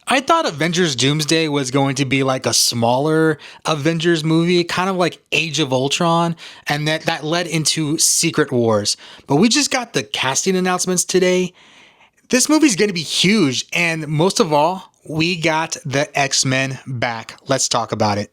I thought Avengers Doomsday was going to be like a smaller Avengers movie, kind of like Age of Ultron, and that led into Secret Wars. But we just got the casting announcements today. This movie's going to be huge, and most of all, we got the X-Men back. Let's talk about it.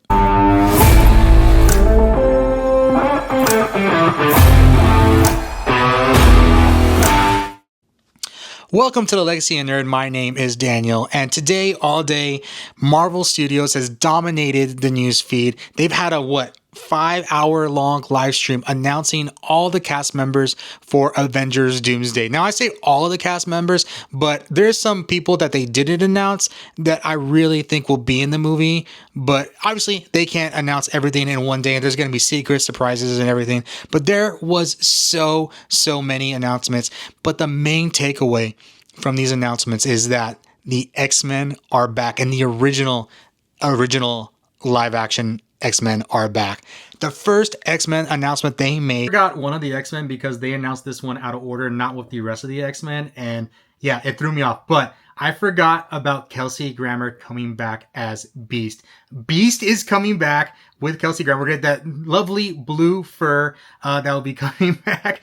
Welcome to the Legacy of Nerd. My name is Daniel, and today, all day, Marvel Studios has dominated the news feed. They've had a 5-hour long live stream announcing all the cast members for Avengers Doomsday. Now, I say all of the cast members, but there's some people that they didn't announce that I really think will be in the movie. But obviously, they can't announce everything in one day, and there's going to be secret surprises and everything. But there was so many announcements. But the main takeaway from these announcements is that the X-Men are back, and the original live action X-Men are back. The first X-Men announcement they made, I forgot one of the X-Men because they announced this one out of order, not with the rest of the X-Men, and yeah, it threw me off. But I forgot about Kelsey Grammer coming back as Beast. Beast is coming back with Kelsey Grammer. We're gonna get that lovely blue fur that will be coming back.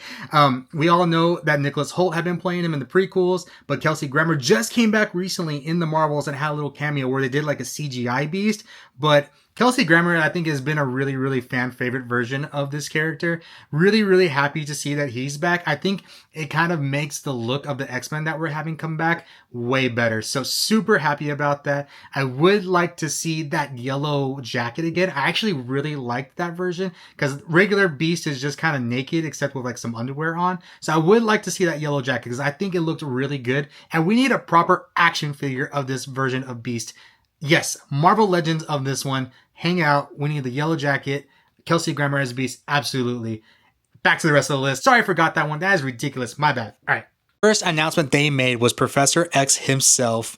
We all know that Nicholas Hoult had been playing him in the prequels, but Kelsey Grammer just came back recently in the Marvels and had a little cameo where they did like a CGI Beast. But Kelsey Grammer, I think, has been a really fan favorite version of this character. Really happy to see that he's back. I think it kind of makes the look of the X-Men that we're having come back way better. So super happy about that. I would like to see that yellow jacket again. I actually really liked that version because regular Beast is just kind of naked except with like some underwear on. So I would like to see that yellow jacket because I think it looked really good. And we need a proper action figure of this version of Beast. Yes, Marvel Legends of this one. Hang out. We need the yellow jacket. Kelsey Grammer as Beast. Absolutely. Back to the rest of the list. Sorry I forgot that one. That is ridiculous. My bad. All right. First announcement they made was Professor X himself,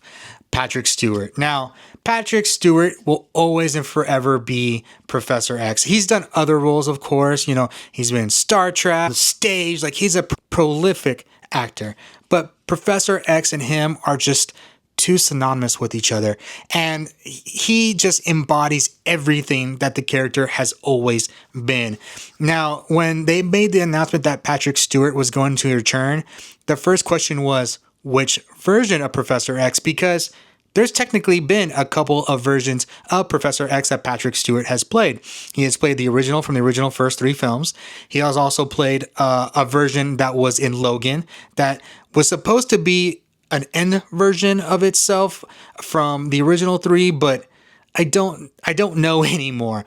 Patrick Stewart. Now, Patrick Stewart will always and forever be Professor X. He's done other roles, of course. You know, he's been in Star Trek, stage. Like, he's a prolific actor. But Professor X and him are just too synonymous with each other, and he just embodies everything that the character has always been. Now, when they made the announcement that Patrick Stewart was going to return, the first question was, which version of Professor X? Because there's technically been a couple of versions of Professor X that Patrick Stewart has played. He has played the original from the original first 3 films. He has also played a version that was in Logan that was supposed to be an end version of itself from the original 3, but I don't know anymore.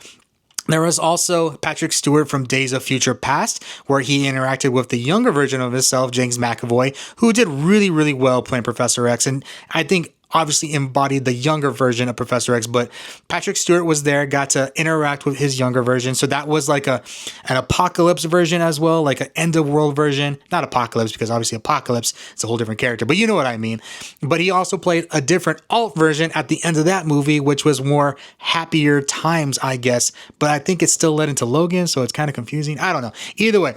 There was also Patrick Stewart from Days of Future Past, where he interacted with the younger version of himself, James McAvoy, who did really well playing Professor X, and I think obviously embodied the younger version of Professor X, but Patrick Stewart was there, got to interact with his younger version. So that was like an Apocalypse version as well, like an end of world version. Not Apocalypse, because obviously Apocalypse is a whole different character, but you know what I mean. But he also played a different alt version at the end of that movie, which was more happier times, I guess. But I think it still led into Logan, so it's kind of confusing. I don't know. Either way,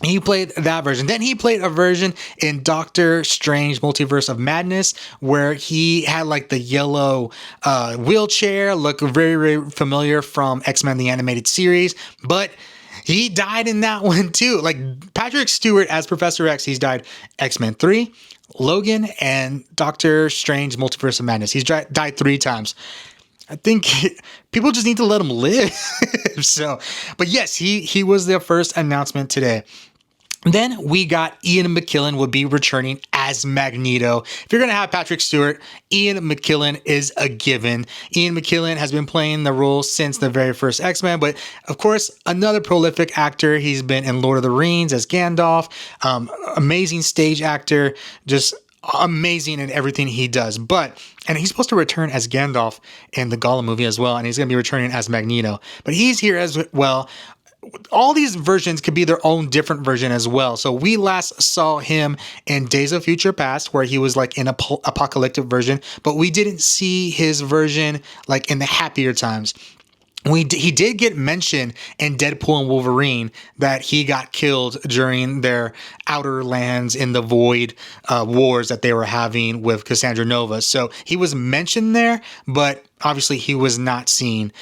he played that version. Then he played a version in Doctor Strange Multiverse of Madness where he had like the yellow wheelchair, look very familiar from X-Men the Animated Series, but he died in that one too. Like Patrick Stewart as Professor X, he's died X-Men 3, Logan, and Doctor Strange Multiverse of Madness. He's died 3 times. I think people just need to let him live. So, but yes, he was the first announcement today. Then we got Ian McKellen will be returning as Magneto. If you're going to have Patrick Stewart, Ian McKellen is a given. Ian McKellen has been playing the role since the very first X-Men, but of course, another prolific actor. He's been in Lord of the Rings as Gandalf, amazing stage actor, just amazing in everything he does. And he's supposed to return as Gandalf in the Gollum movie as well, and he's going to be returning as Magneto. But he's here as well. All these versions could be their own different version as well. So we last saw him in Days of Future Past, where he was like in a apocalyptic version, but we didn't see his version like in the happier times. he did get mentioned in Deadpool and Wolverine that he got killed during their Outer Lands in the Void wars that they were having with Cassandra Nova. So he was mentioned there, but obviously he was not seen.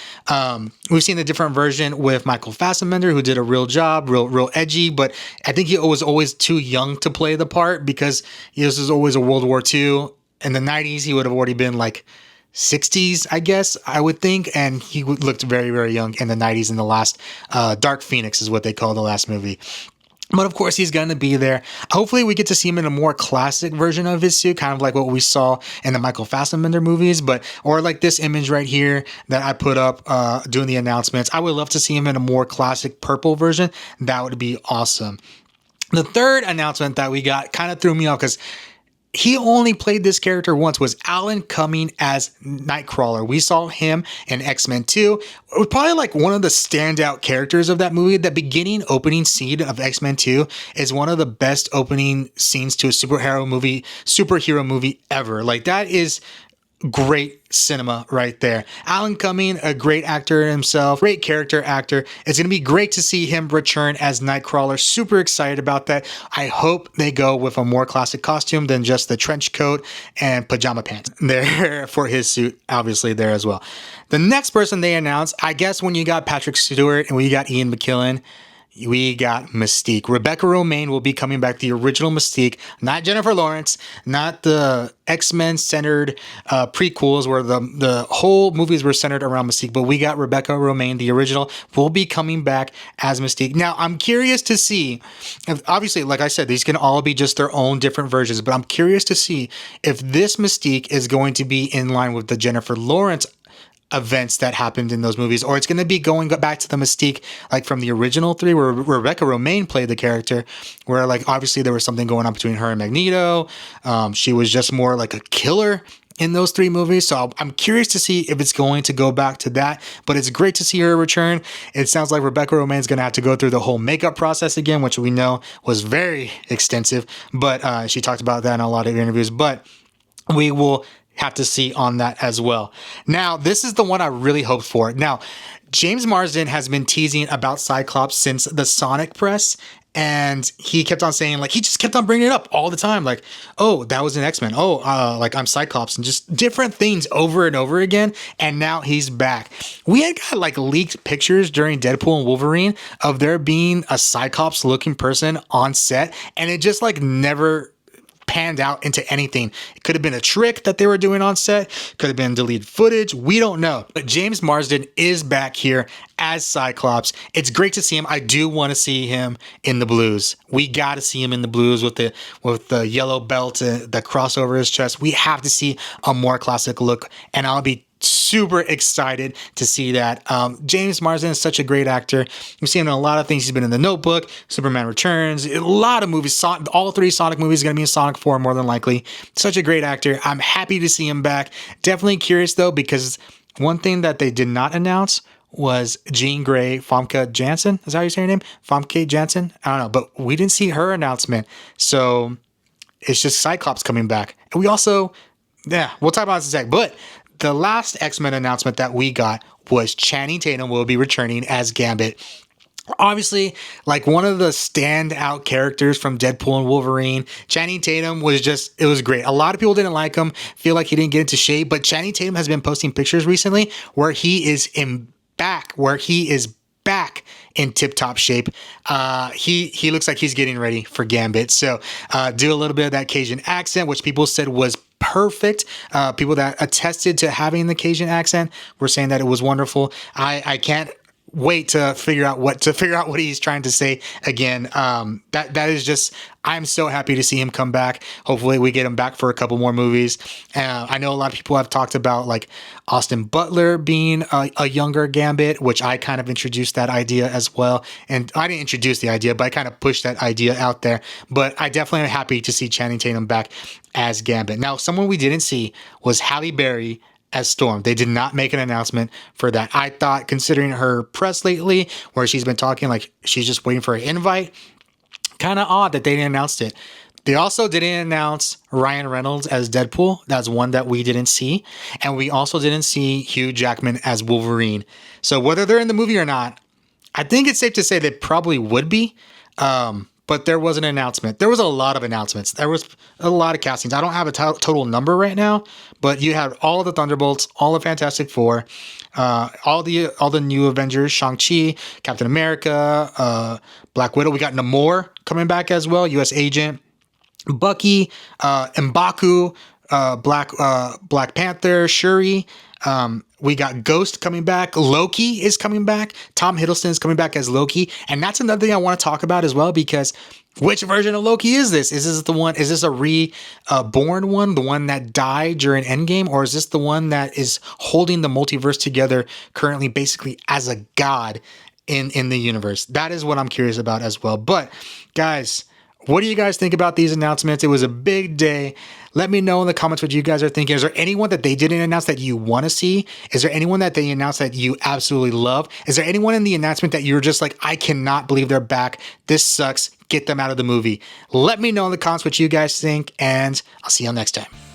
We've seen a different version with Michael Fassbender, who did a real job, real edgy, but I think he was always too young to play the part because this was always a World War II. In the 90s, he would have already been like 60s, I guess, I would think. And he looked very, very young in the 90s in the last Dark Phoenix is what they call the last movie. But of course, he's going to be there. Hopefully, we get to see him in a more classic version of his suit, kind of like what we saw in the Michael Fassbender movies, or like this image right here that I put up doing the announcements. I would love to see him in a more classic purple version. That would be awesome. The third announcement that we got kind of threw me off because he only played this character once, was Alan Cumming as NIghtcrawler. We saw him in X-Men 2. It was probably like one of the standout characters of that movie. The opening scene of X-Men 2 is one of the best opening scenes to a superhero movie ever. Like, that is great cinema right there. Alan Cumming, a great actor himself, great character actor. It's going to be great to see him return as NIghtcrawler. Super excited about that. I hope they go with a more classic costume than just the trench coat and pajama pants there for his suit, obviously there as well. The next person they announced, I guess when you got Patrick Stewart and we got Ian McKellen, we got Mystique. Rebecca Romijn will be coming back, the original Mystique, not Jennifer Lawrence, not the X-Men centered prequels where the whole movies were centered around Mystique, but we got Rebecca Romijn, the original, will be coming back as Mystique. Now, I'm curious to see, if, obviously, like I said, these can all be just their own different versions, but I'm curious to see if this Mystique is going to be in line with the Jennifer Lawrence events that happened in those movies, or it's going to be going back to the Mystique like from the original three where Rebecca Romijn played the character, where like obviously there was something going on between her and Magneto. She was just more like a killer in those three movies, so I'm curious to see if it's going to go back to that, but it's great to see her return. It sounds like Rebecca Romijn is going to have to go through the whole makeup process again, which we know was very extensive, but she talked about that in a lot of interviews, but we will have to see on that as well. Now, this is the one I really hoped for. Now, James Marsden has been teasing about Cyclops since the Sonic press, and he kept on saying, like, he just kept on bringing it up all the time, like, oh, that was an X-Men. Oh, like, I'm Cyclops, and just different things over and over again, and now he's back. We had got, like, leaked pictures during Deadpool and Wolverine of there being a Cyclops-looking person on set, and it just, like, never panned out into anything. It could have been a trick that they were doing on set, could have been deleted footage, we don't know. But James Marsden is back here as Cyclops. It's great to see him. I do want to see him in the blues. We got to see him in the blues with the yellow belt, the cross over his chest. We have to see a more classic look, and I'll be super excited to see that. James Marsden is such a great actor. We've seen him in a lot of things. He's been in The Notebook, Superman Returns, a lot of movies. All three Sonic movies are going to be in Sonic 4 more than likely. Such a great actor. I'm happy to see him back. Definitely curious though, because one thing that they did not announce was Jean Grey Famke Janssen. Is that how you say her name? Famke Janssen? I don't know, but we didn't see her announcement. So it's just Cyclops coming back. And we also, we'll talk about this in a sec, but the last X-Men announcement that we got was Channing Tatum will be returning as Gambit. Obviously, like one of the standout characters from Deadpool and Wolverine, Channing Tatum it was great. A lot of people didn't like him, feel like he didn't get into shape, but Channing Tatum has been posting pictures recently where he is back in tip-top shape. He looks like he's getting ready for Gambit. So do a little bit of that Cajun accent, which people said was perfect. People that attested to having the Cajun accent were saying that it was wonderful. I can't wait to figure out what he's trying to say again. That is just, I'm so happy to see him come back. Hopefully we get him back for a couple more movies. I know a lot of people have talked about like Austin Butler being a younger Gambit, which I kind of introduced that idea as well. And I didn't introduce the idea, but I kind of pushed that idea out there. But I definitely am happy to see Channing Tatum back as Gambit. Now, someone we didn't see was Halle Berry as Storm. They did not make an announcement for that. I thought, considering her press lately, where she's been talking like she's just waiting for an invite, kind of odd that they didn't announce it. They also didn't announce Ryan Reynolds as Deadpool. That's one that we didn't see. And we also didn't see Hugh Jackman as Wolverine. So whether they're in the movie or not, I think it's safe to say they probably would be. But there was an announcement. There was a lot of announcements. There was a lot of castings. I don't have a total number right now, but you had all the Thunderbolts, all the Fantastic Four, all the new Avengers, Shang-Chi, Captain America, Black Widow. We got Namor coming back as well, U.S. Agent, Bucky, M'Baku, Black Panther, Shuri. We got Ghost coming back. Loki is coming back. Tom Hiddleston is coming back as Loki. And that's another thing I want to talk about as well, because which version of Loki is this? Is this the one? Is this a reborn one? The one that died during Endgame? Or is this the one that is holding the multiverse together currently, basically as a god in the universe? That is what I'm curious about as well. But guys, what do you guys think about these announcements? It was a big day. Let me know in the comments what you guys are thinking. Is there anyone that they didn't announce that you want to see? Is there anyone that they announced that you absolutely love? Is there anyone in the announcement that you're just like, I cannot believe they're back. This sucks. Get them out of the movie. Let me know in the comments what you guys think, and I'll see you all next time.